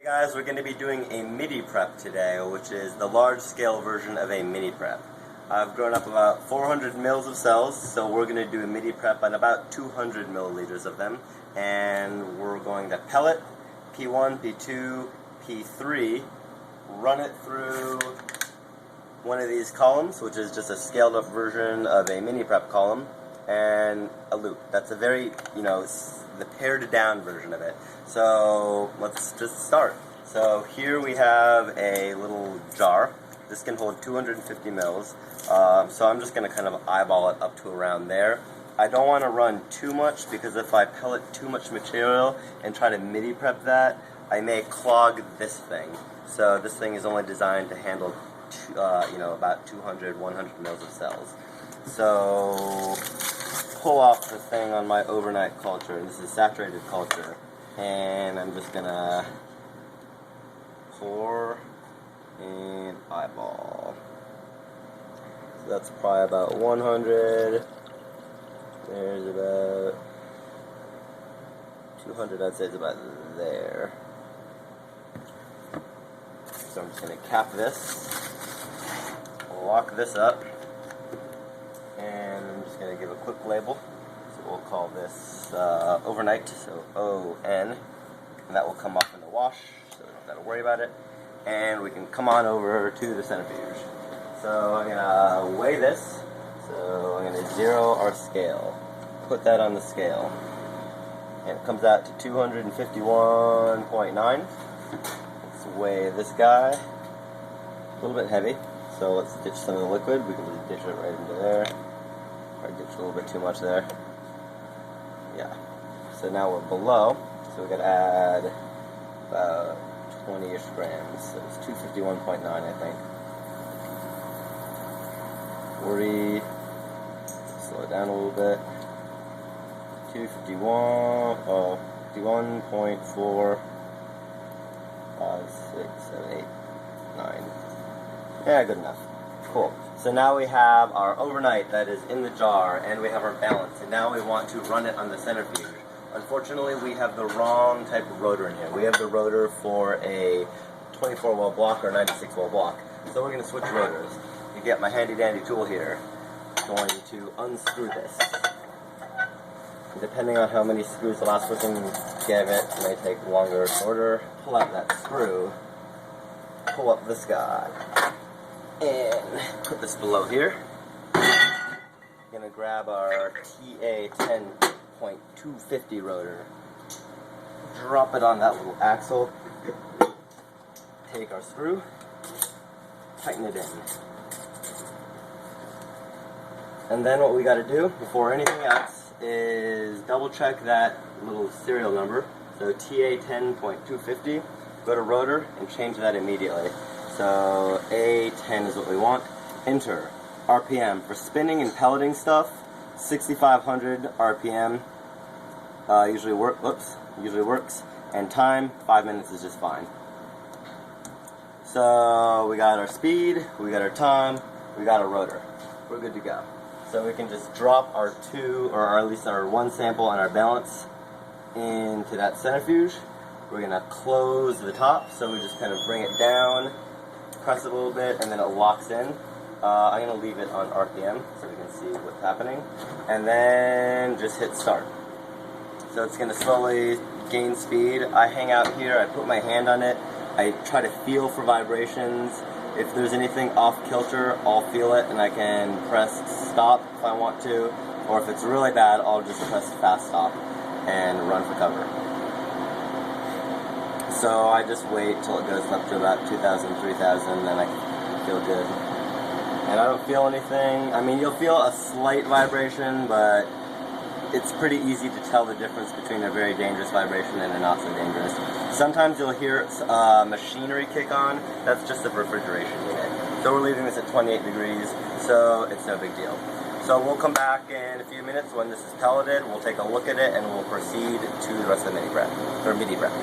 Guys, we're going to be doing a midi prep today, which is the large-scale version of a mini prep. I've grown up about 400 mils of cells, so we're going to do a midi prep on about 200 milliliters of them, and we're going to pellet P1, P2, P3, run it through one of these columns, which is just a scaled-up version of a mini prep column, and a loop. That's a very, the pared down version of it. So let's just start. So here we have a little jar. This can hold 250 mils. So I'm just going to kind of eyeball it up to around there. I don't want to run too much because if I pellet too much material and try to midi prep that, I may clog this thing. So this thing is only designed to handle about 200, 100 mils of cells. So pull off the thing on my overnight culture. This is saturated culture, and I'm just gonna pour and eyeball. So that's probably about 100. There's about 200. I'd say it's about there. So I'm just gonna cap this, lock this up, and I'm just going to give a quick label. So we'll call this overnight, so O-N, and that will come off in the wash, so we don't have to worry about it. And we can come on over to the centrifuge. So I'm going to weigh this, so I'm going to zero our scale, put that on the scale, and it comes out to 251.9. Let's weigh this guy, a little bit heavy. So let's ditch some of the liquid. We can just ditch it right into there. Or ditch a little bit too much there. Yeah. So now we're below. So we got to add about 20-ish grams. So it's 251.9, I think. 40. Slow it down a little bit. 251. Oh, 51.4. 5, 6, 7, 8, 9. Yeah, good enough. Cool. So now we have our overnight that is in the jar, and we have our balance, and now we want to run it on the centrifuge. Unfortunately, we have the wrong type of rotor in here. We have the rotor for a 24-well block or 96-well block. So we're going to switch rotors. You get my handy-dandy tool here. I'm going to unscrew this. Depending on how many screws the last person gave it may take longer or shorter. Pull out that screw. Pull up this guy. And put this below here. I'm going to grab our TA 10.250 rotor, drop it on that little axle, take our screw, tighten it in. And then what we got to do before anything else is double check that little serial number. So TA 10.250, go to rotor and change that immediately. So A10 is what we want. Enter RPM for spinning and pelleting stuff. 6,500 RPM usually works. And time 5 minutes is just fine. So we got our speed, we got our time, we got our rotor. We're good to go. So we can just drop our at least our one sample on our balance into that centrifuge. We're gonna close the top, so we just kind of bring it down. Press it a little bit, and then it locks in. I'm going to leave it on RPM so we can see what's happening. And then just hit start. So it's going to slowly gain speed. I hang out here, I put my hand on it, I try to feel for vibrations. If there's anything off kilter, I'll feel it, and I can press stop if I want to. Or if it's really bad, I'll just press fast stop and run for cover. So I just wait till it goes up to about 2,000, 3,000, and I feel good. And I don't feel anything. I mean, you'll feel a slight vibration, but it's pretty easy to tell the difference between a very dangerous vibration and a not so dangerous. Sometimes you'll hear machinery kick on. That's just the refrigeration unit. So we're leaving this at 28 degrees, so it's no big deal. So we'll come back in a few minutes when this is pelleted. We'll take a look at it, and we'll proceed to the rest of the midi prep.